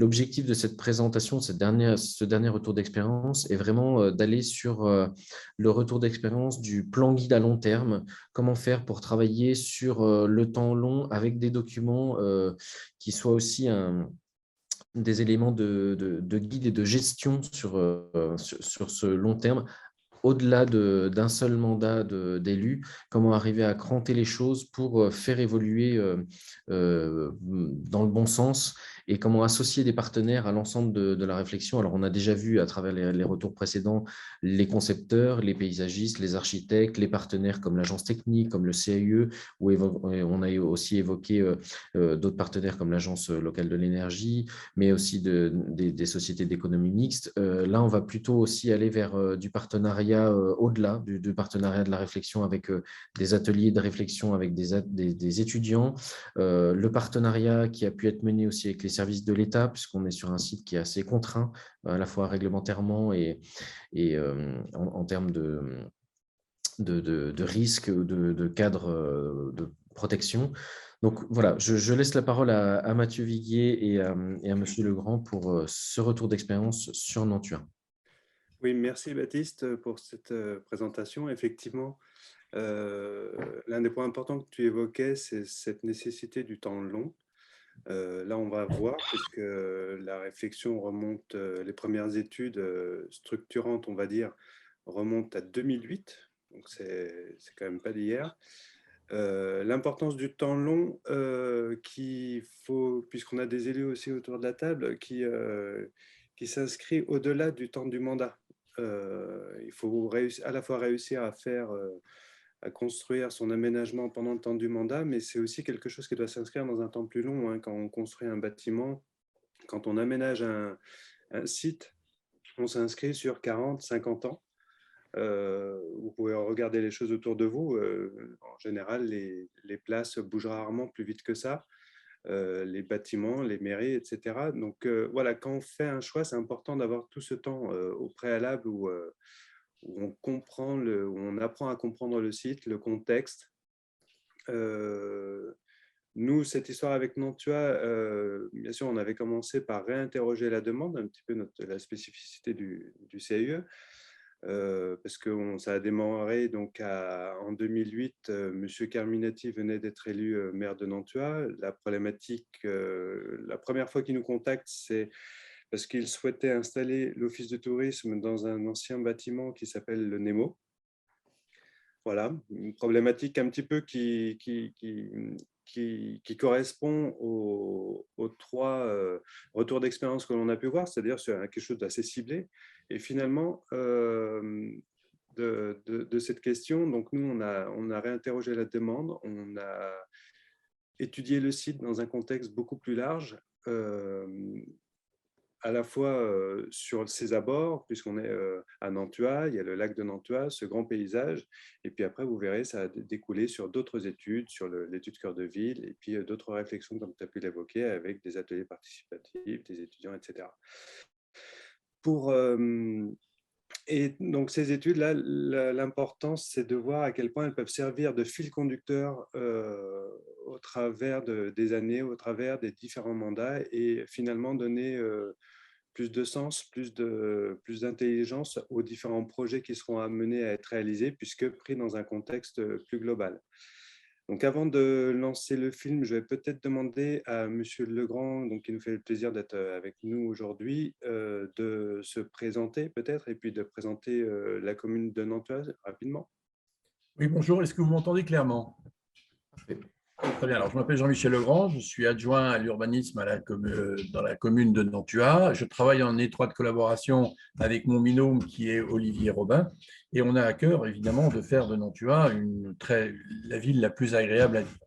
l'objectif de cette présentation, ce dernier retour d'expérience, est vraiment d'aller sur le retour d'expérience du plan guide à long terme. Comment faire pour travailler sur le temps long avec des documents qui soient aussi des éléments de guide et de gestion sur ce long terme, au-delà d'un seul mandat d'élu, comment arriver à cranter les choses pour faire évoluer dans le bon sens et comment associer des partenaires à l'ensemble de la réflexion. Alors, on a déjà vu à travers les retours précédents les concepteurs, les paysagistes, les architectes, les partenaires comme l'agence technique, comme le CAIE, où on a aussi évoqué d'autres partenaires comme l'agence locale de l'énergie, mais aussi des sociétés d'économie mixte. Là, on va plutôt aussi aller vers du partenariat au-delà, du partenariat de la réflexion avec des ateliers de réflexion avec des étudiants, le partenariat qui a pu être mené aussi avec les services de l'État, puisqu'on est sur un site qui est assez contraint, à la fois réglementairement et en termes de risques, de cadres de protection. Donc voilà, je laisse la parole à Mathieu Viguier et à Monsieur Legrand pour ce retour d'expérience sur Nantua. Oui, merci Baptiste pour cette présentation. Effectivement, l'un des points importants que tu évoquais, c'est cette nécessité du temps long. Là, on va voir, puisque la réflexion remonte, les premières études structurantes, on va dire, remontent à 2008, donc c'est quand même pas d'hier. L'importance du temps long qu'il faut, puisqu'on a des élus aussi autour de la table, qui s'inscrit au-delà du temps du mandat. Il faut à la fois réussir à construire son aménagement pendant le temps du mandat, mais c'est aussi quelque chose qui doit s'inscrire dans un temps plus long. Hein. Quand on construit un bâtiment, quand on aménage un site, on s'inscrit sur 40, 50 ans. Vous pouvez regarder les choses autour de vous. En général, les places bougent rarement plus vite que ça. Les bâtiments, les mairies, etc. Donc voilà, quand on fait un choix, c'est important d'avoir tout ce temps au préalable où on comprend où on apprend à comprendre le site, le contexte. Nous, cette histoire avec Nantua, bien sûr, on avait commencé par réinterroger la demande, un petit peu la spécificité du CAE. Parce que ça a démarré donc en 2008. M. Carminati venait d'être élu maire de Nantua. La problématique, la première fois qu'il nous contacte, c'est parce qu'il souhaitait installer l'office de tourisme dans un ancien bâtiment qui s'appelle le Nemo. Voilà, une problématique un petit peu qui correspond aux trois retours d'expérience que l'on a pu voir, c'est-à-dire sur quelque chose d'assez ciblé. Et finalement, de cette question, donc nous, on a réinterrogé la demande, on a étudié le site dans un contexte beaucoup plus large, à la fois sur ses abords, puisqu'on est à Nantua, il y a le lac de Nantua, ce grand paysage, et puis après, vous verrez, ça a découlé sur d'autres études, sur l'étude cœur de ville, et puis d'autres réflexions, comme tu as pu l'évoquer, avec des ateliers participatifs, des étudiants, etc. Et donc, ces études-là, l'importance, c'est de voir à quel point elles peuvent servir de fil conducteur au travers des années, au travers des différents mandats, et finalement donner plus de sens, plus d'intelligence aux différents projets qui seront amenés à être réalisés, puisque pris dans un contexte plus global. Donc, avant de lancer le film, je vais peut-être demander à Monsieur Legrand, donc, qui nous fait le plaisir d'être avec nous aujourd'hui, de se présenter peut-être, et puis de présenter la commune de Nantua rapidement. Oui, bonjour, est-ce que vous m'entendez clairement? Très bien, alors je m'appelle Jean-Michel Legrand, je suis adjoint à l'urbanisme dans la commune de Nantua. Je travaille en étroite collaboration avec mon binôme qui est Olivier Robin, et on a à cœur évidemment de faire de Nantua la ville la plus agréable à vivre.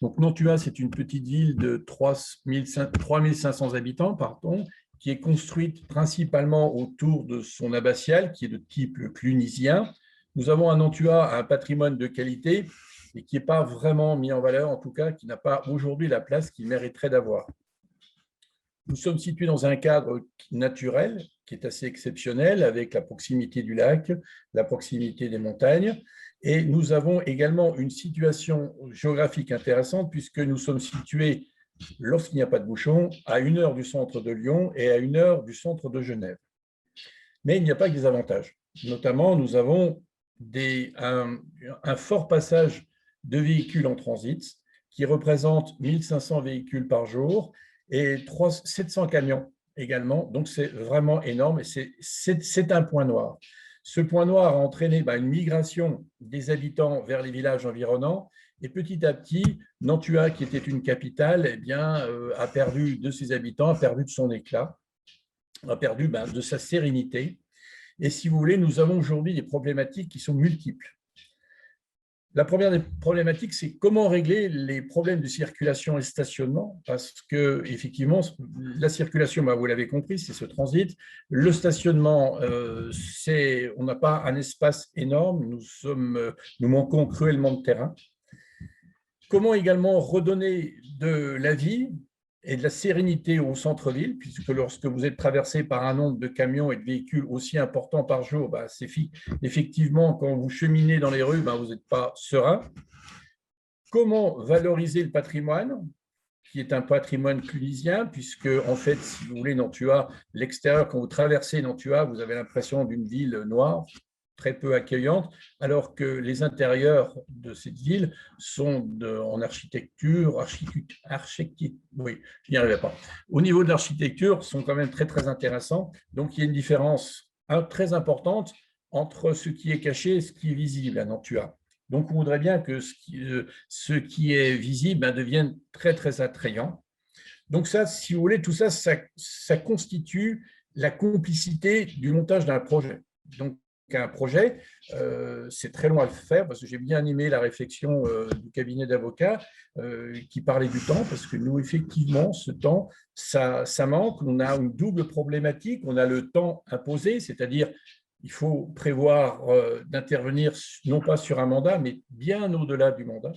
Donc Nantua, c'est une petite ville de 3500 habitants, pardon, qui est construite principalement autour de son abbatiale, qui est de type clunisien. Nous avons à Nantua un patrimoine de qualité et qui n'est pas vraiment mis en valeur, en tout cas, qui n'a pas aujourd'hui la place qu'il mériterait d'avoir. Nous sommes situés dans un cadre naturel qui est assez exceptionnel, avec la proximité du lac, la proximité des montagnes, et nous avons également une situation géographique intéressante puisque nous sommes situés lorsqu'il n'y a pas de bouchon, à 1 heure du centre de Lyon et à 1 heure du centre de Genève. Mais il n'y a pas que des avantages. Notamment, nous avons un fort passage de véhicules en transit qui représente 1500 véhicules par jour et 700 camions également. Donc, c'est vraiment énorme et c'est un point noir. Ce point noir a entraîné une migration des habitants vers les villages environnants. Et petit à petit, Nantua, qui était une capitale, a perdu de ses habitants, a perdu de son éclat, a perdu de sa sérénité. Et si vous voulez, nous avons aujourd'hui des problématiques qui sont multiples. La première des problématiques, c'est comment régler les problèmes de circulation et de stationnement, parce que effectivement, la circulation, vous l'avez compris, c'est ce transit. Le stationnement, on n'a pas un espace énorme, nous manquons cruellement de terrain. Comment également redonner de la vie et de la sérénité au centre-ville, puisque lorsque vous êtes traversé par un nombre de camions et de véhicules aussi important par jour, c'est effectivement, quand vous cheminez dans les rues, vous n'êtes pas serein. Comment valoriser le patrimoine, qui est un patrimoine clunisien, puisque, en fait, si vous voulez, Nantua, l'extérieur, quand vous traversez Nantua, vous avez l'impression d'une ville noire, très peu accueillante, alors que les intérieurs de cette ville sont en architecture, oui, je n'y arrivais pas. Au niveau de l'architecture, sont quand même très, très intéressants. Donc, il y a une différence très importante entre ce qui est caché et ce qui est visible à Nantua. Donc, on voudrait bien que ce qui est visible devienne très, très attrayant. Donc, ça, si vous voulez, tout ça, ça constitue la complicité du montage d'un projet. Donc, un projet, c'est très long à le faire parce que j'ai bien aimé la réflexion du cabinet d'avocats qui parlait du temps, parce que nous, effectivement, ce temps, ça manque. On a une double problématique. On a le temps imposé, c'est-à-dire il faut prévoir d'intervenir non pas sur un mandat, mais bien au-delà du mandat.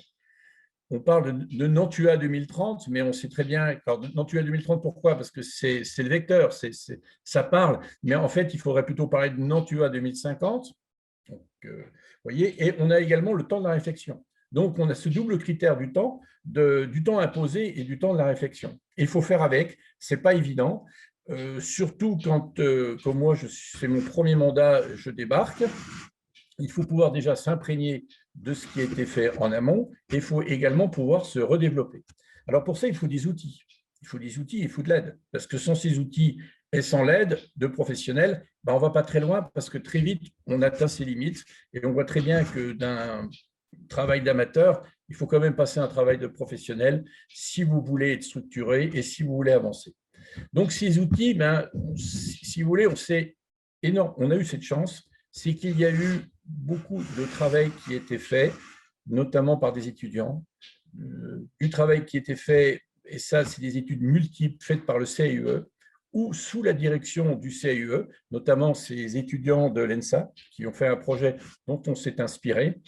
On parle de Nantua 2030, mais on sait très bien, Nantua 2030, pourquoi? Parce que c'est le vecteur, ça parle, mais en fait, il faudrait plutôt parler de Nantua 2050. Donc, voyez, et on a également le temps de la réflexion. Donc, on a ce double critère du temps imposé et du temps de la réflexion. Et il faut faire avec, ce n'est pas évident, surtout quand, comme moi, c'est mon premier mandat, je débarque. Il faut pouvoir déjà s'imprégner de ce qui a été fait en amont et il faut également pouvoir se redévelopper. Alors pour ça, il faut des outils. Il faut des outils, il faut de l'aide. Parce que sans ces outils et sans l'aide de professionnels, on ne va pas très loin parce que très vite, on atteint ses limites. Et on voit très bien que d'un travail d'amateur, il faut quand même passer à un travail de professionnel si vous voulez être structuré et si vous voulez avancer. Donc ces outils, si vous voulez, on a eu cette chance, c'est qu'il y a eu beaucoup de travail qui a été fait, notamment par des étudiants, du travail qui a été fait, et ça, c'est des études multiples faites par le CIE ou sous la direction du CIE, notamment ces étudiants de l'ENSA qui ont fait un projet dont on s'est inspiré.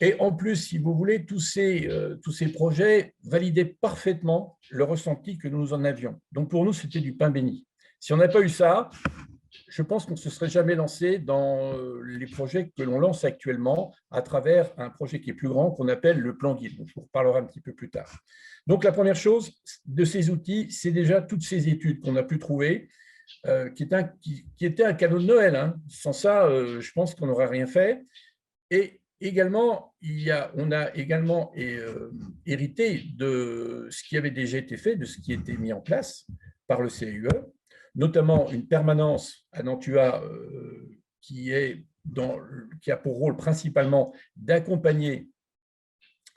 Et en plus, si vous voulez, tous ces projets validaient parfaitement le ressenti que nous en avions. Donc pour nous, c'était du pain béni. Si on n'a pas eu ça, je pense qu'on ne se serait jamais lancé dans les projets que l'on lance actuellement à travers un projet qui est plus grand qu'on appelle le plan guide. Je vous reparlerai un petit peu plus tard. Donc, la première chose de ces outils, c'est déjà toutes ces études qu'on a pu trouver, qui étaient un cadeau de Noël. Hein. Sans ça, je pense qu'on n'aurait rien fait. Et également, on a également hérité de ce qui avait déjà été fait, de ce qui était mis en place par le CIE, notamment une permanence à Nantua qui a pour rôle principalement d'accompagner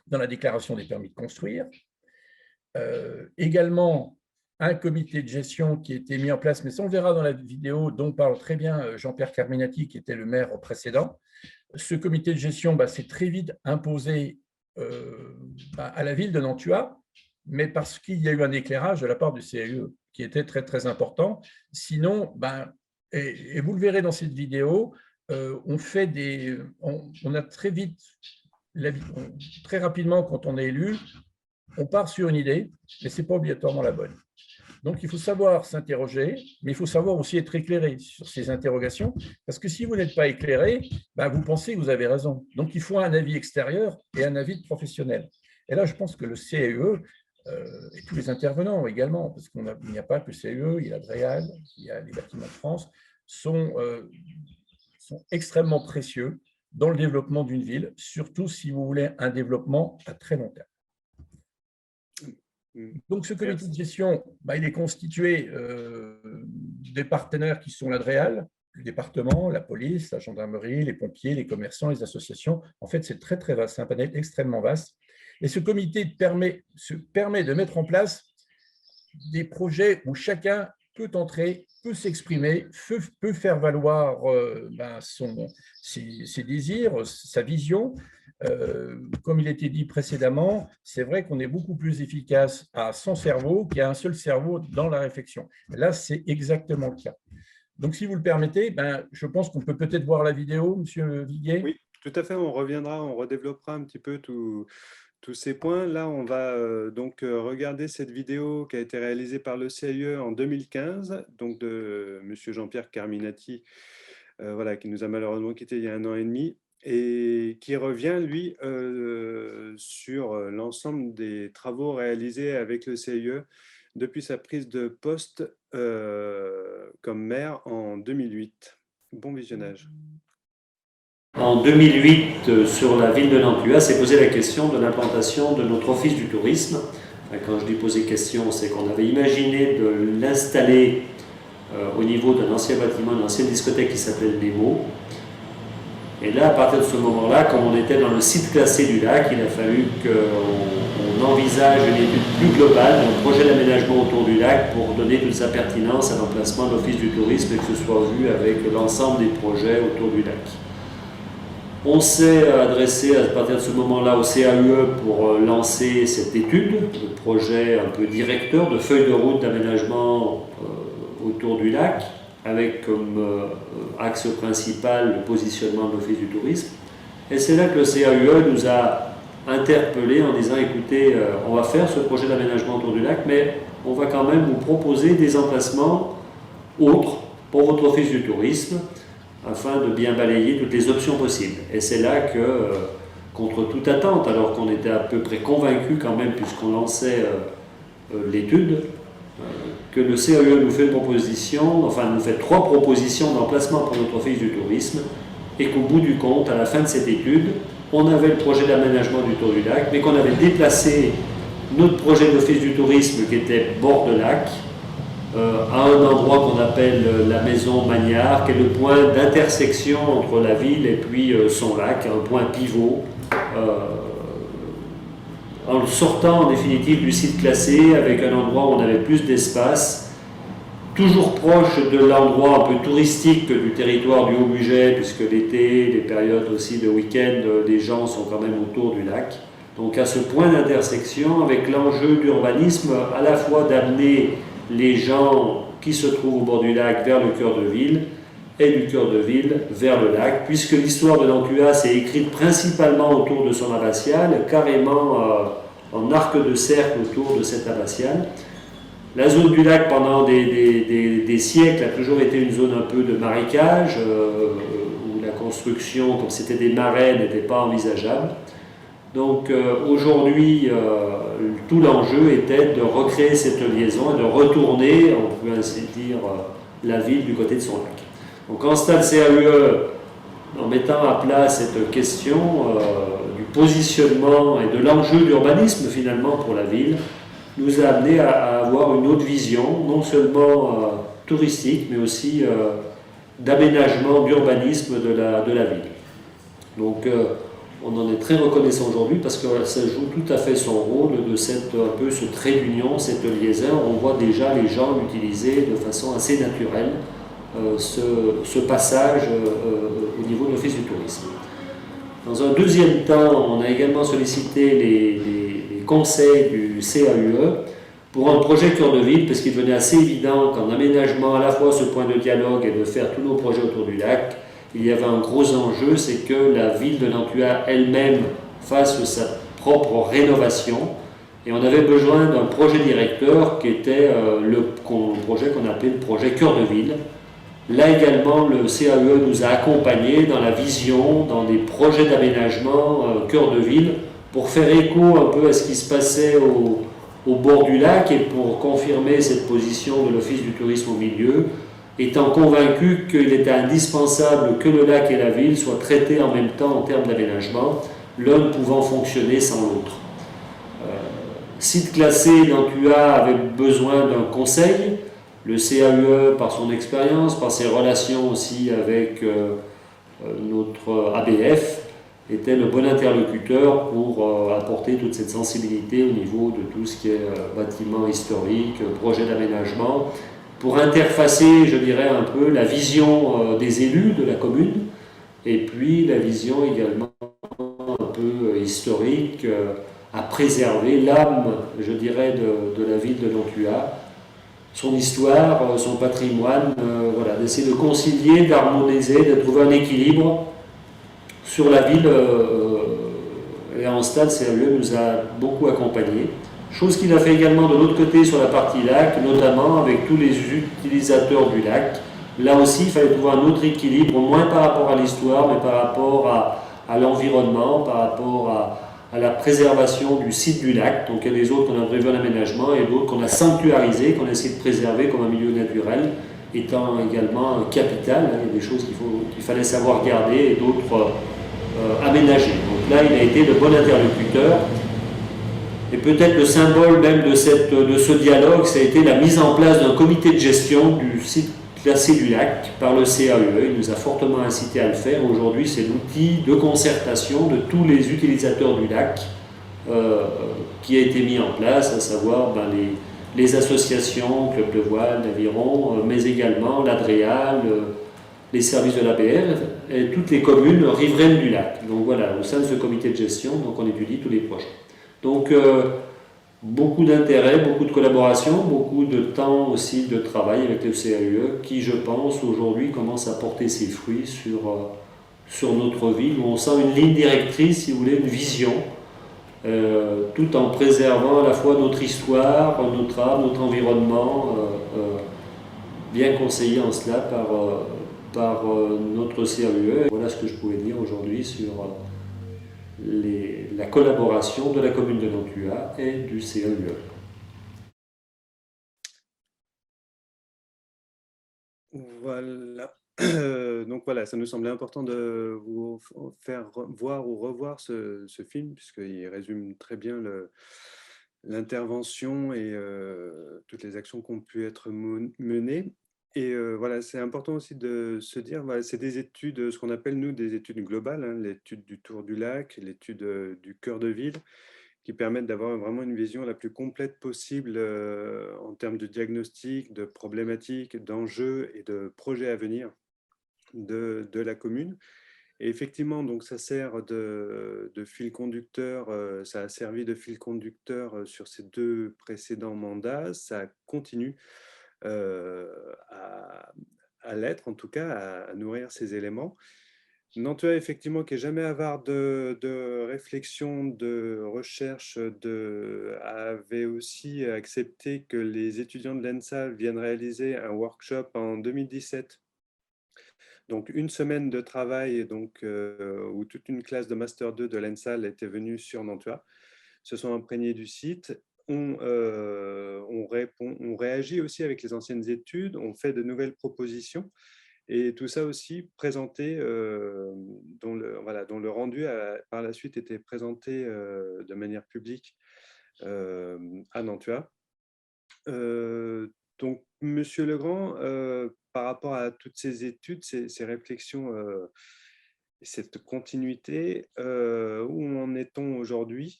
dans la déclaration des permis de construire. Également, un comité de gestion qui a été mis en place, mais ça on verra dans la vidéo dont parle très bien Jean-Pierre Carminati, qui était le maire précédent. Ce comité de gestion s'est très vite imposé à la ville de Nantua, mais parce qu'il y a eu un éclairage de la part du CIE qui était très, très important. Sinon, et vous le verrez dans cette vidéo, on a très vite, très rapidement, quand on est élu, on part sur une idée, mais ce n'est pas obligatoirement la bonne. Donc, il faut savoir s'interroger, mais il faut savoir aussi être éclairé sur ces interrogations, parce que si vous n'êtes pas éclairé, vous pensez que vous avez raison. Donc, il faut un avis extérieur et un avis de professionnel. Et là, je pense que le CIE et tous les intervenants également, parce qu'il n'y a pas que CE, il y a Dréal, il y a les Bâtiments de France, sont extrêmement précieux dans le développement d'une ville, surtout si vous voulez un développement à très long terme. Donc, ce comité de gestion, il est constitué des partenaires qui sont la Dréal, le département, la police, la gendarmerie, les pompiers, les commerçants, les associations. En fait, c'est très, très vaste, c'est un panel extrêmement vaste. Et ce comité permet de mettre en place des projets où chacun peut entrer, peut s'exprimer, peut faire valoir ses désirs, sa vision. Comme il a été dit précédemment, c'est vrai qu'on est beaucoup plus efficace à 100 cerveaux qu'à un seul cerveau dans la réflexion. Là, c'est exactement le cas. Donc, si vous le permettez, je pense qu'on peut peut-être voir la vidéo, Monsieur Viguier. Oui, tout à fait. On reviendra, on redéveloppera un petit peu tous ces points. Là, on va donc regarder cette vidéo qui a été réalisée par le CAIE en 2015, donc de Monsieur Jean-Pierre Carminati, qui nous a malheureusement quittés il y a 1 an et demi, et qui revient, lui, sur l'ensemble des travaux réalisés avec le CAIE depuis sa prise de poste comme maire en 2008. Bon visionnage. En 2008, sur la ville de Nantua, s'est posé la question de l'implantation de notre office du tourisme. Quand je dis poser question, c'est qu'on avait imaginé de l'installer au niveau d'un ancien bâtiment, d'une ancienne discothèque qui s'appelle Nemo. Et là, à partir de ce moment-là, comme on était dans le site classé du lac, il a fallu qu'on envisage une étude plus globale, un projet d'aménagement autour du lac pour donner toute sa pertinence à l'emplacement de l'office du tourisme et que ce soit vu avec l'ensemble des projets autour du lac. On s'est adressé à partir de ce moment-là au CAUE pour lancer cette étude, le projet un peu directeur de feuille de route d'aménagement autour du lac, avec comme axe principal le positionnement de l'Office du tourisme. Et c'est là que le CAUE nous a interpellés en disant, écoutez, on va faire ce projet d'aménagement autour du lac, mais on va quand même vous proposer des emplacements autres pour votre Office du tourisme, afin de bien balayer toutes les options possibles. Et c'est là que, contre toute attente, alors qu'on était à peu près convaincus quand même, puisqu'on lançait l'étude, que le CAUE nous fait une proposition, enfin nous fait 3 propositions d'emplacement pour notre office du tourisme, et qu'au bout du compte, à la fin de cette étude, on avait le projet d'aménagement du Tour du Lac, mais qu'on avait déplacé notre projet d'office du tourisme qui était bord de lac, à un endroit qu'on appelle la maison Magnard, qui est le point d'intersection entre la ville et puis son lac, un point pivot, en sortant en définitive du site classé avec un endroit où on avait plus d'espace, toujours proche de l'endroit un peu touristique du territoire du Haut-Bugey, puisque l'été, les périodes aussi de week-end, les gens sont quand même autour du lac. Donc à ce point d'intersection, avec l'enjeu d'urbanisme, à la fois d'amener les gens qui se trouvent au bord du lac vers le cœur de ville et du cœur de ville vers le lac, puisque l'histoire de Nantua s'est écrite principalement autour de son abbatiale, carrément en arc de cercle autour de cette abbatiale. La zone du lac, pendant des siècles, a toujours été une zone un peu de marécage, où la construction, comme c'était des marais, n'était pas envisageable. Donc aujourd'hui, tout l'enjeu était de recréer cette liaison et de retourner, on peut ainsi dire, la ville du côté de son lac. Donc en stade CAUE, en mettant à plat cette question du positionnement et de l'enjeu d'urbanisme finalement pour la ville, nous a amené à avoir une autre vision, non seulement touristique, mais aussi d'aménagement, d'urbanisme de la ville. Donc on en est très reconnaissant aujourd'hui parce que ça joue tout à fait son rôle de un peu ce trait d'union, cette liaison. On voit déjà les gens l'utiliser de façon assez naturelle, ce passage au niveau de l'Office du tourisme. Dans un deuxième temps, on a également sollicité les conseils du CAUE pour un projet cœur de ville, parce qu'il devenait assez évident qu'en aménagement, à la fois ce point de dialogue et de faire tous nos projets autour du lac, il y avait un gros enjeu, c'est que la ville de Nantua elle-même fasse sa propre rénovation. Et on avait besoin d'un projet directeur qui était le projet qu'on appelait le projet cœur de ville. Là également, le CAUE nous a accompagnés dans la vision, dans des projets d'aménagement cœur de ville, pour faire écho un peu à ce qui se passait au bord du lac, et pour confirmer cette position de l'Office du tourisme au milieu, étant convaincu qu'il était indispensable que le lac et la ville soient traités en même temps en termes d'aménagement, l'un ne pouvant fonctionner sans l'autre. Site classé, Nantua avait besoin d'un conseil. Le CAUE, par son expérience, par ses relations aussi avec notre ABF, était le bon interlocuteur pour apporter toute cette sensibilité au niveau de tout ce qui est bâtiment historique, projet d'aménagement, pour interfacer, je dirais, un peu la vision des élus de la commune et puis la vision également un peu historique à préserver l'âme, je dirais, de la ville de Nantua, son histoire, son patrimoine, voilà, d'essayer de concilier, d'harmoniser, de trouver un équilibre sur la ville. Et en stade, CAUE nous a beaucoup accompagnés. Chose qu'il a fait également de l'autre côté sur la partie lac, notamment avec tous les utilisateurs du lac. Là aussi, il fallait trouver un autre équilibre, moins par rapport à l'histoire, mais par rapport à l'environnement, par rapport à la préservation du site du lac. Donc il y a des autres qu'on a prévu un aménagement et d'autres qu'on a sanctuarisés, qu'on a essayé de préserver comme un milieu naturel, étant également capital. Il y a des choses qu'il fallait savoir garder et d'autres aménager. Donc là, il a été le bon interlocuteur. Et peut-être le symbole même de ce dialogue, ça a été la mise en place d'un comité de gestion du site classé du lac par le CAUE. Il nous a fortement incité à le faire. Aujourd'hui, c'est l'outil de concertation de tous les utilisateurs du lac qui a été mis en place, à savoir les associations, Club de voile, d'aviron, mais également l'Adréal, les services de l'APR et toutes les communes riveraines du lac. Donc voilà, au sein de ce comité de gestion, donc on étudie tous les projets. Donc, beaucoup d'intérêt, beaucoup de collaboration, beaucoup de temps aussi de travail avec le CAUE qui, je pense, aujourd'hui commence à porter ses fruits sur notre ville, où on sent une ligne directrice, si vous voulez, une vision, tout en préservant à la fois notre histoire, notre art, notre environnement, bien conseillé en cela par notre CAUE. Voilà ce que je pouvais dire aujourd'hui sur la collaboration de la commune de Nantua et du CAUE. Voilà. Donc voilà, ça nous semblait important de vous faire voir ou revoir ce film, puisqu'il résume très bien l'intervention et toutes les actions qui ont pu être menées. Et voilà, c'est important aussi de se dire, voilà, c'est des études, ce qu'on appelle nous des études globales, hein, l'étude du tour du lac, l'étude du cœur de ville, qui permettent d'avoir vraiment une vision la plus complète possible en termes de diagnostic, de problématiques, d'enjeux et de projets à venir de la commune. Et effectivement, donc ça sert de fil conducteur, ça a servi de fil conducteur sur ces 2 précédents mandats, ça continue à l'être, en tout cas, à nourrir ces éléments. Nantua, effectivement, qui n'est jamais avare de réflexion, de recherche, avait aussi accepté que les étudiants de l'ENSA viennent réaliser un workshop en 2017. Donc, une semaine de travail donc, où toute une classe de Master 2 de l'ENSAL était venue sur Nantua, se sont imprégnés du site. On réagit aussi avec les anciennes études, on fait de nouvelles propositions. Et tout ça aussi présenté, dont le rendu par la suite était présenté de manière publique à Nantua. Donc, Monsieur Legrand, par rapport à toutes ces études, ces réflexions, cette continuité, où en est-on aujourd'hui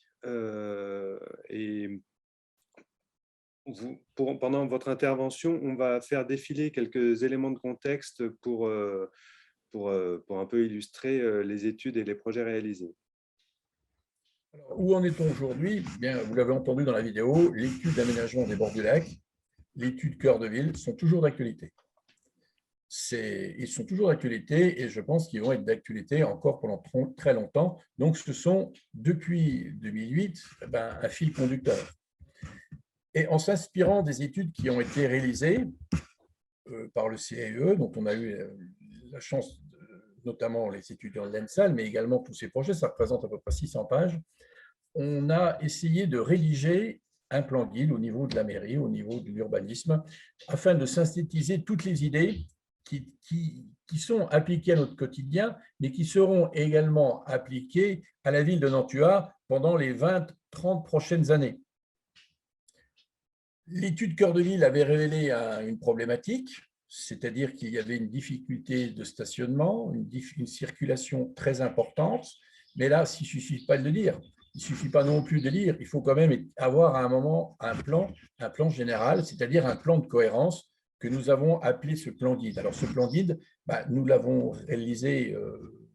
et pendant votre intervention, on va faire défiler quelques éléments de contexte pour un peu illustrer les études et les projets réalisés. Alors, où en est-on aujourd'hui? Bien, vous l'avez entendu dans la vidéo, l'étude d'aménagement des bords du lac, l'étude cœur de ville sont toujours d'actualité. Ils sont toujours d'actualité et je pense qu'ils vont être d'actualité encore pendant très longtemps. Donc, ce sont, depuis 2008, un fil conducteur. Et en s'inspirant des études qui ont été réalisées par le CAUE, dont on a eu la chance, notamment les étudiants de l'ENSAL, mais également tous ces projets, ça représente à peu près 600 pages, on a essayé de rédiger un plan guide au niveau de la mairie, au niveau de l'urbanisme, afin de synthétiser toutes les idées qui sont appliquées à notre quotidien, mais qui seront également appliquées à la ville de Nantua pendant les 20-30 prochaines années. L'étude Cœur de Ville avait révélé une problématique, c'est-à-dire qu'il y avait une difficulté de stationnement, une circulation très importante, mais là, il ne suffit pas de le dire. Il ne suffit pas non plus de lire, il faut quand même avoir à un moment un plan général, c'est-à-dire un plan de cohérence que nous avons appelé ce plan guide. Alors ce plan guide, nous l'avons réalisé,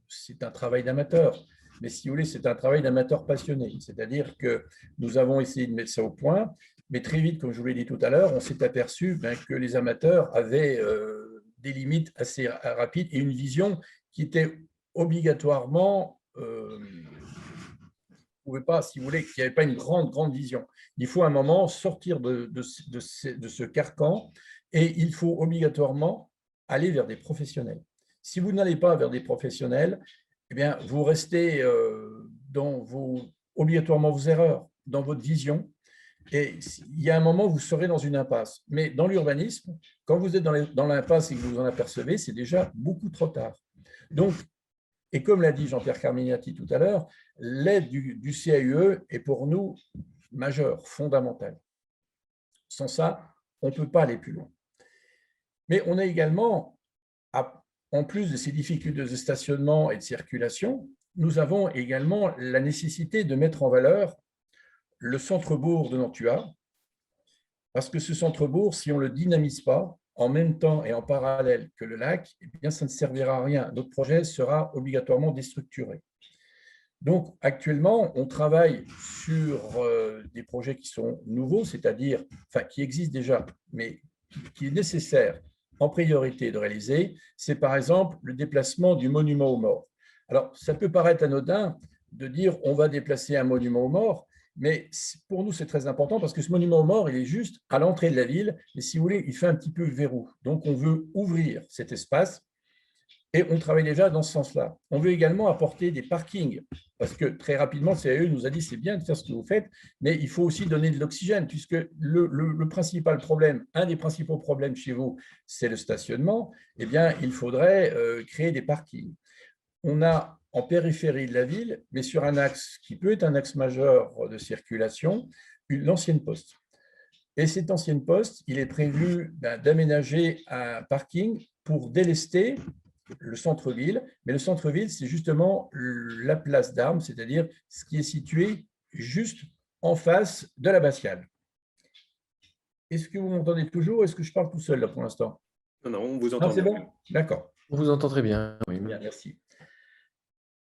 c'est un travail d'amateur, mais si vous voulez, c'est un travail d'amateur passionné, c'est-à-dire que nous avons essayé de mettre ça au point, mais très vite, comme je vous l'ai dit tout à l'heure, on s'est aperçu que les amateurs avaient des limites assez rapides et une vision qui était obligatoirement pouvez pas, si vous voulez, qu'il n'y avait pas une grande vision. Il faut à un moment sortir de ce carcan et il faut obligatoirement aller vers des professionnels. Si vous n'allez pas vers des professionnels, eh bien, vous restez dans obligatoirement vos erreurs, dans votre vision. Et il y a un moment où vous serez dans une impasse. Mais dans l'urbanisme, quand vous êtes dans l'impasse et que vous vous en apercevez, c'est déjà beaucoup trop tard. Donc, et comme l'a dit Jean-Pierre Carminati tout à l'heure, l'aide du CAUE est pour nous majeure, fondamentale. Sans ça, on ne peut pas aller plus loin. Mais on a également, en plus de ces difficultés de stationnement et de circulation, nous avons également la nécessité de mettre en valeur le centre-bourg de Nantua, parce que ce centre-bourg, si on ne le dynamise pas, en même temps et en parallèle que le lac, eh bien, ça ne servira à rien. Notre projet sera obligatoirement déstructuré. Donc, actuellement, on travaille sur des projets qui sont nouveaux, c'est-à-dire, qui existent déjà, mais qui est nécessaire en priorité de réaliser. C'est par exemple le déplacement du monument aux morts. Alors, ça peut paraître anodin de dire on va déplacer un monument aux morts, mais pour nous, c'est très important parce que ce monument aux morts, il est juste à l'entrée de la ville. Et si vous voulez, il fait un petit peu verrou. Donc, on veut ouvrir cet espace et on travaille déjà dans ce sens-là. On veut également apporter des parkings parce que très rapidement, le CAE nous a dit c'est bien de faire ce que vous faites, mais il faut aussi donner de l'oxygène puisque le principal problème, un des principaux problèmes chez vous, c'est le stationnement. Eh bien, il faudrait créer des parkings. On a en périphérie de la ville, mais sur un axe qui peut être un axe majeur de circulation, l'ancienne poste. Et cette ancienne poste, il est prévu d'aménager un parking pour délester le centre-ville. Mais le centre-ville, c'est justement la place d'Armes, c'est-à-dire ce qui est situé juste en face de l'abbatiale. Est-ce que vous m'entendez toujours ou est-ce que je parle tout seul là pour l'instant? Non, on vous entend bien. C'est bien. bon? D'accord. On vous entend très bien. Oui. Bien, merci.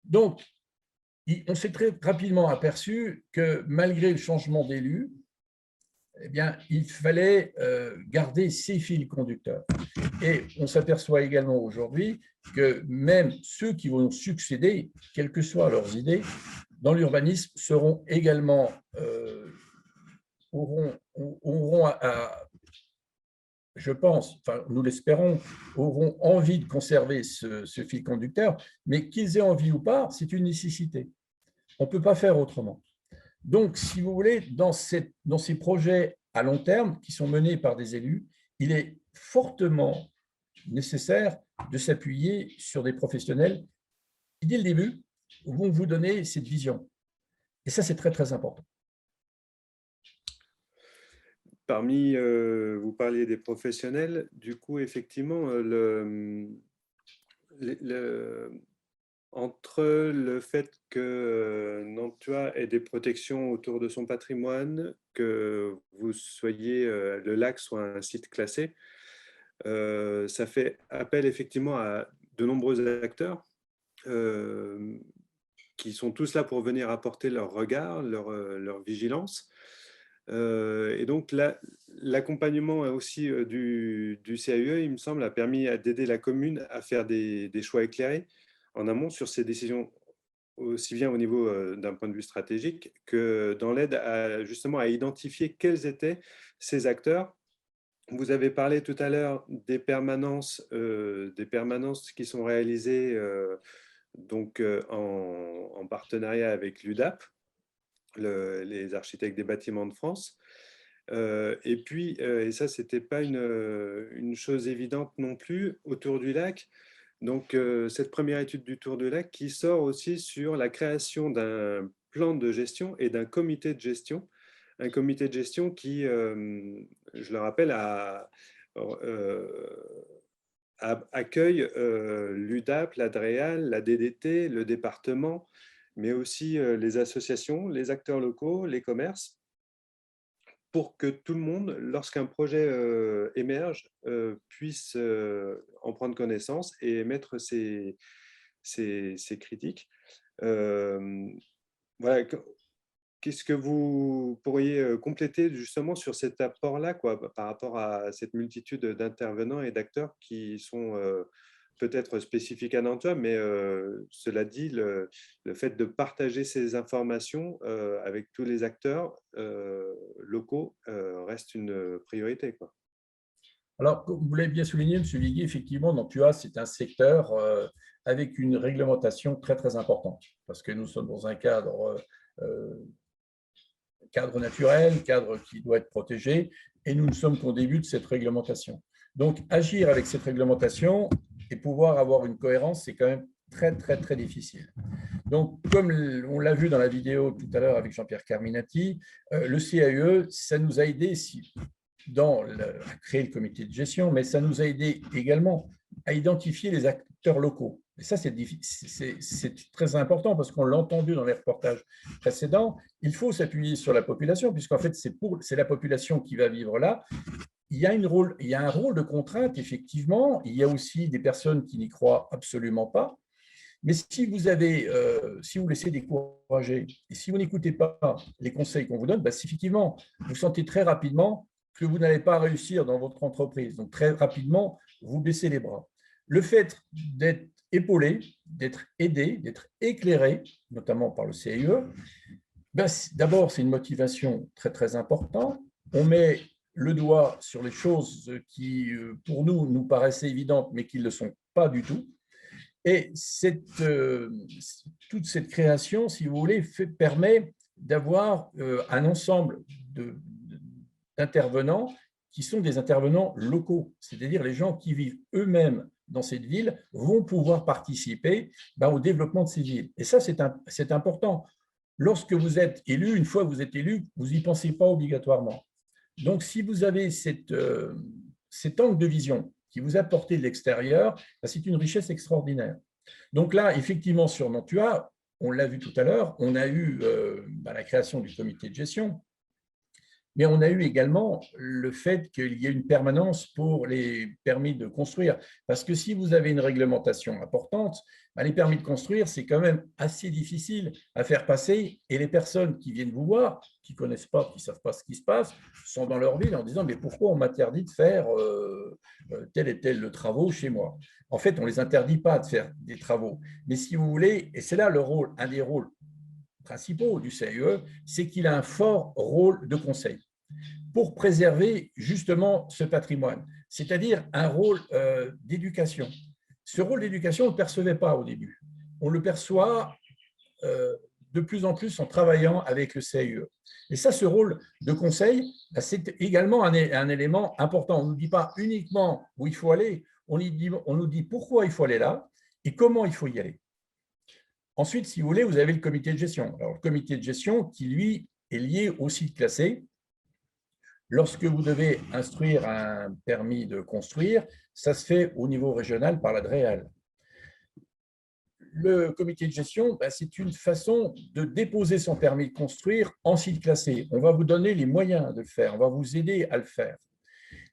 Donc, on s'est très rapidement aperçu que malgré le changement d'élu, eh bien, il fallait garder ces fils conducteurs. Et on s'aperçoit également aujourd'hui que même ceux qui vont succéder, quelles que soient leurs idées, dans l'urbanisme, seront également auront je pense, enfin nous l'espérons, auront envie de conserver ce fil conducteur, mais qu'ils aient envie ou pas, c'est une nécessité. On ne peut pas faire autrement. Donc, si vous voulez, dans ces projets à long terme qui sont menés par des élus, il est fortement nécessaire de s'appuyer sur des professionnels qui, dès le début, vont vous donner cette vision. Et ça, c'est très, très important. Parmi, vous parliez des professionnels, du coup, effectivement, entre le fait que Nantua ait des protections autour de son patrimoine, que vous soyez, le lac soit un site classé, ça fait appel effectivement à de nombreux acteurs qui sont tous là pour venir apporter leur regard, leur vigilance. Et donc l'accompagnement aussi du CAUE, il me semble, a permis d'aider la commune à faire des choix éclairés en amont sur ces décisions, aussi bien au niveau d'un point de vue stratégique que dans l'aide justement à identifier quels étaient ces acteurs. Vous avez parlé tout à l'heure des permanences qui sont réalisées donc, en partenariat avec l'UDAP. les architectes des bâtiments de France. Et puis, et ça, c'était pas une chose évidente non plus, autour du lac. Donc, cette première étude du Tour du lac qui sort aussi sur la création d'un plan de gestion et d'un comité de gestion. Un comité de gestion qui, je le rappelle, accueille l'UDAP, l'ADREAL, la DDT, le département, mais aussi les associations, les acteurs locaux, les commerces, pour que tout le monde, lorsqu'un projet émerge, puisse en prendre connaissance et émettre ses critiques. Voilà, qu'est-ce que vous pourriez compléter justement sur cet apport-là, quoi, par rapport à cette multitude d'intervenants et d'acteurs qui sont peut-être spécifiques à Nantua, mais cela dit, le fait de partager ces informations avec tous les acteurs locaux reste une priorité, quoi. Alors, comme vous l'avez bien souligné, M. Viguier, effectivement, Nantua, c'est un secteur avec une réglementation très, très importante, parce que nous sommes dans un cadre naturel, cadre qui doit être protégé, et nous ne sommes qu'au début de cette réglementation. Donc, agir avec cette réglementation et pouvoir avoir une cohérence, c'est quand même très, très, très difficile. Donc, comme on l'a vu dans la vidéo tout à l'heure avec Jean-Pierre Carminati, le CAE, ça nous a aidé à créer le comité de gestion, mais ça nous a aidé également à identifier les acteurs locaux. Et ça, c'est très important parce qu'on l'a entendu dans les reportages précédents. Il faut s'appuyer sur la population, puisqu'en fait, c'est la population qui va vivre là. Il y a un rôle de contrainte, effectivement. Il y a aussi des personnes qui n'y croient absolument pas. Mais si vous laissez décourager et si vous n'écoutez pas les conseils qu'on vous donne, effectivement, vous sentez très rapidement que vous n'allez pas réussir dans votre entreprise. Donc, très rapidement, vous baissez les bras. Le fait d'être épaulé, d'être aidé, d'être éclairé, notamment par le CIE, d'abord, c'est une motivation très, très importante. On met le doigt sur les choses qui, pour nous paraissaient évidentes, mais qui ne le sont pas du tout. Et toute cette création, si vous voulez, permet d'avoir un ensemble d'intervenants qui sont des intervenants locaux, c'est-à-dire les gens qui vivent eux-mêmes dans cette ville vont pouvoir participer au développement de ces villes. Et ça, c'est important. Lorsque vous êtes élu, une fois que vous êtes élu, vous n'y pensez pas obligatoirement. Donc, si vous avez cet angle de vision qui vous apporte de l'extérieur, c'est une richesse extraordinaire. Donc là, effectivement, sur Nantua, on l'a vu tout à l'heure, on a eu la création du comité de gestion, mais on a eu également le fait qu'il y ait une permanence pour les permis de construire. Parce que si vous avez une réglementation importante, les permis de construire, c'est quand même assez difficile à faire passer. Et les personnes qui viennent vous voir, qui ne connaissent pas, qui ne savent pas ce qui se passe, sont dans leur ville en disant « mais pourquoi on m'interdit de faire tel et tel travaux chez moi ?» En fait, on ne les interdit pas de faire des travaux. Mais si vous voulez, et c'est là un des rôles principaux du CAE, c'est qu'il a un fort rôle de conseil pour préserver justement ce patrimoine, c'est-à-dire un rôle d'éducation. Ce rôle d'éducation, on ne le percevait pas au début. On le perçoit de plus en plus en travaillant avec le CAE. Et ça, ce rôle de conseil, c'est également un élément important. On ne nous dit pas uniquement où il faut aller, on nous dit pourquoi il faut aller là et comment il faut y aller. Ensuite, si vous voulez, vous avez le comité de gestion. Alors, le comité de gestion qui, lui, est lié au site classé. Lorsque vous devez instruire un permis de construire, ça se fait au niveau régional par la DREAL. Le comité de gestion, c'est une façon de déposer son permis de construire en site classé. On va vous donner les moyens de le faire, on va vous aider à le faire.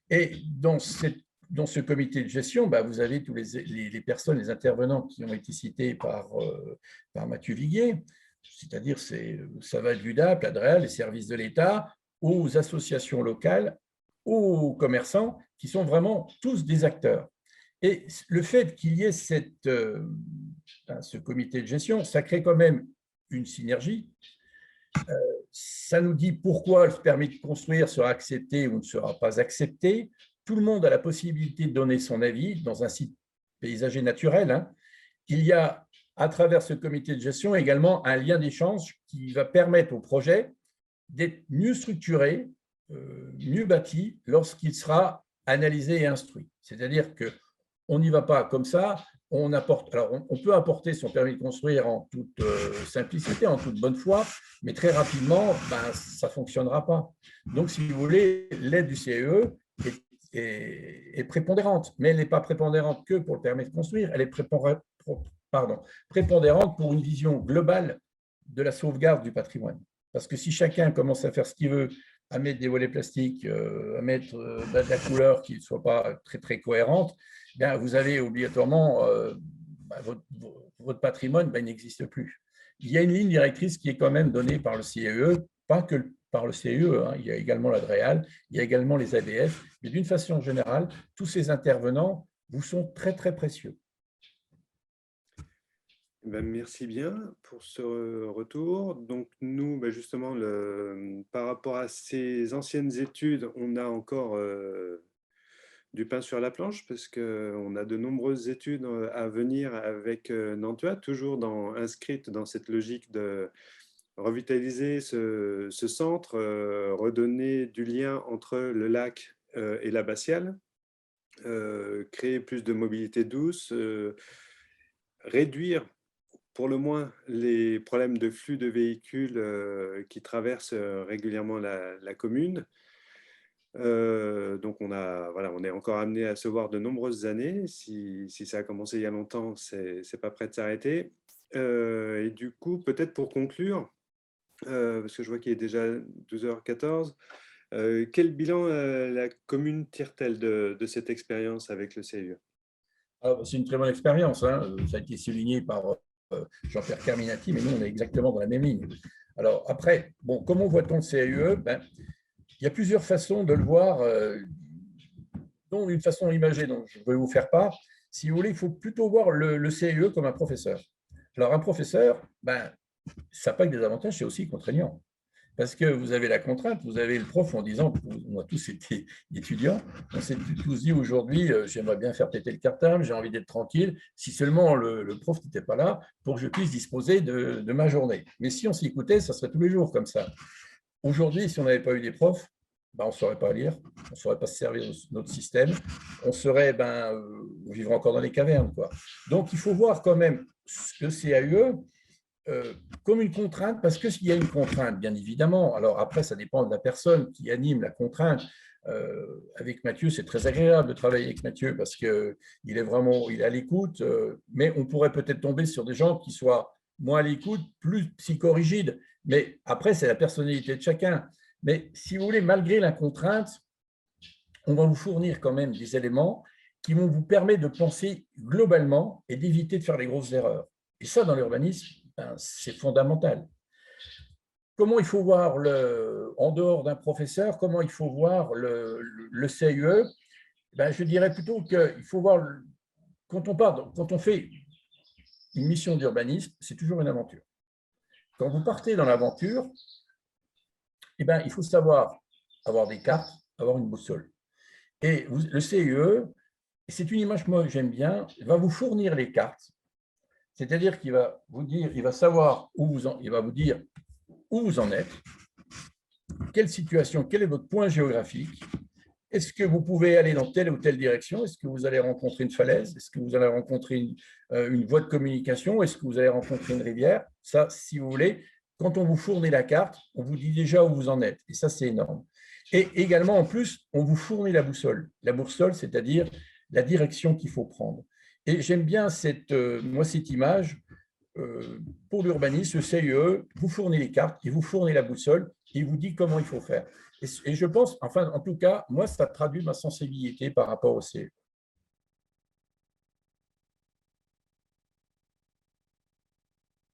Et dans ce comité de gestion, vous avez tous les personnes, les intervenants qui ont été cités par Mathieu Viguier, c'est-à-dire ça va de l'UDAP, la DREAL, les services de l'État, aux associations locales, aux commerçants, qui sont vraiment tous des acteurs. Et le fait qu'il y ait ce comité de gestion, ça crée quand même une synergie. Ça nous dit pourquoi le permis de construire sera accepté ou ne sera pas accepté. Tout le monde a la possibilité de donner son avis dans un site paysager naturel. Il y a à travers ce comité de gestion, également un lien d'échange qui va permettre au projet d'être mieux structuré, mieux bâti lorsqu'il sera analysé et instruit. C'est-à-dire qu'on n'y va pas comme ça, on peut apporter son permis de construire en toute simplicité, en toute bonne foi, mais très rapidement, ça ne fonctionnera pas. Donc, si vous voulez, l'aide du CEE est prépondérante, mais elle n'est pas prépondérante que pour le permis de construire, elle est prépondérante pour une vision globale de la sauvegarde du patrimoine. Parce que si chacun commence à faire ce qu'il veut, à mettre des volets plastiques, à mettre de la couleur qui ne soit pas très, très cohérente, bien, vous avez obligatoirement votre patrimoine n'existe plus. Il y a une ligne directrice qui est quand même donnée par le CEE, pas que par le CEE, hein, il y a également la DREAL, il y a également les ABF, mais d'une façon générale, tous ces intervenants vous sont très, très précieux. Merci bien pour ce retour. Donc nous, justement, par rapport à ces anciennes études, on a encore du pain sur la planche parce qu'on a de nombreuses études à venir avec Nantua, toujours inscrites dans cette logique de revitaliser ce centre, redonner du lien entre le lac et l'abbatiale, créer plus de mobilité douce, réduire pour le moins les problèmes de flux de véhicules qui traversent régulièrement la commune. Donc on est encore amené à se voir de nombreuses années. Si ça a commencé il y a longtemps, c'est pas prêt de s'arrêter. Et du coup, peut-être pour conclure, parce que je vois qu'il est déjà 12h14, quel bilan la commune tire-t-elle de cette expérience avec le CEE? C'est une très bonne expérience, hein. Ça a été souligné par Jean-Pierre Carminati, mais nous, on est exactement dans la même ligne. Alors après, comment voit-on le CEE? Il y a plusieurs façons de le voir, dont une façon imagée dont je vais vous faire part. Si vous voulez, il faut plutôt voir le CEE comme un professeur. Alors un professeur, ça n'a pas que des avantages, c'est aussi contraignant. Parce que vous avez la contrainte, vous avez le prof en disant, on a tous été étudiants, on s'est tous dit aujourd'hui, j'aimerais bien faire péter le cartable, j'ai envie d'être tranquille, si seulement le prof n'était pas là pour que je puisse disposer de ma journée. Mais si on s'y écoutait, ça serait tous les jours comme ça. Aujourd'hui, si on n'avait pas eu des profs, on ne saurait pas lire, on ne saurait pas se servir de notre système, on serait, on vivrait encore dans les cavernes, quoi. Donc, il faut voir quand même le CAUE comme une contrainte, parce qu'il y a une contrainte, bien évidemment. Alors après, ça dépend de la personne qui anime la contrainte. Avec Mathieu, c'est très agréable de travailler avec Mathieu parce qu'il est à l'écoute, mais on pourrait peut-être tomber sur des gens qui soient moins à l'écoute, plus psychorigides. Mais après, c'est la personnalité de chacun. Mais si vous voulez, malgré la contrainte, on va vous fournir quand même des éléments qui vont vous permettre de penser globalement et d'éviter de faire les grosses erreurs. Et ça, dans l'urbanisme, c'est fondamental. Comment il faut voir, en dehors d'un professeur, comment il faut voir le CEE? Je dirais plutôt qu'il faut voir, quand on fait une mission d'urbanisme, c'est toujours une aventure. Quand vous partez dans l'aventure, il faut savoir avoir des cartes, avoir une boussole. Et le CEE, c'est une image que moi j'aime bien, va vous fournir les cartes. C'est-à-dire qu'il va vous dire, il va savoir il va vous dire où vous en êtes, quelle situation, quel est votre point géographique, est-ce que vous pouvez aller dans telle ou telle direction, est-ce que vous allez rencontrer une falaise, est-ce que vous allez rencontrer une voie de communication, est-ce que vous allez rencontrer une rivière. Ça, si vous voulez, quand on vous fournit la carte, on vous dit déjà où vous en êtes, et ça, c'est énorme. Et également, en plus, on vous fournit la boussole. La boussole, c'est-à-dire la direction qu'il faut prendre. Et j'aime bien cette image. Pour l'urbanisme, le CEE vous fournit les cartes, il vous fournit la boussole, il vous dit comment il faut faire. Et je pense, en tout cas, moi, ça traduit ma sensibilité par rapport au CEE.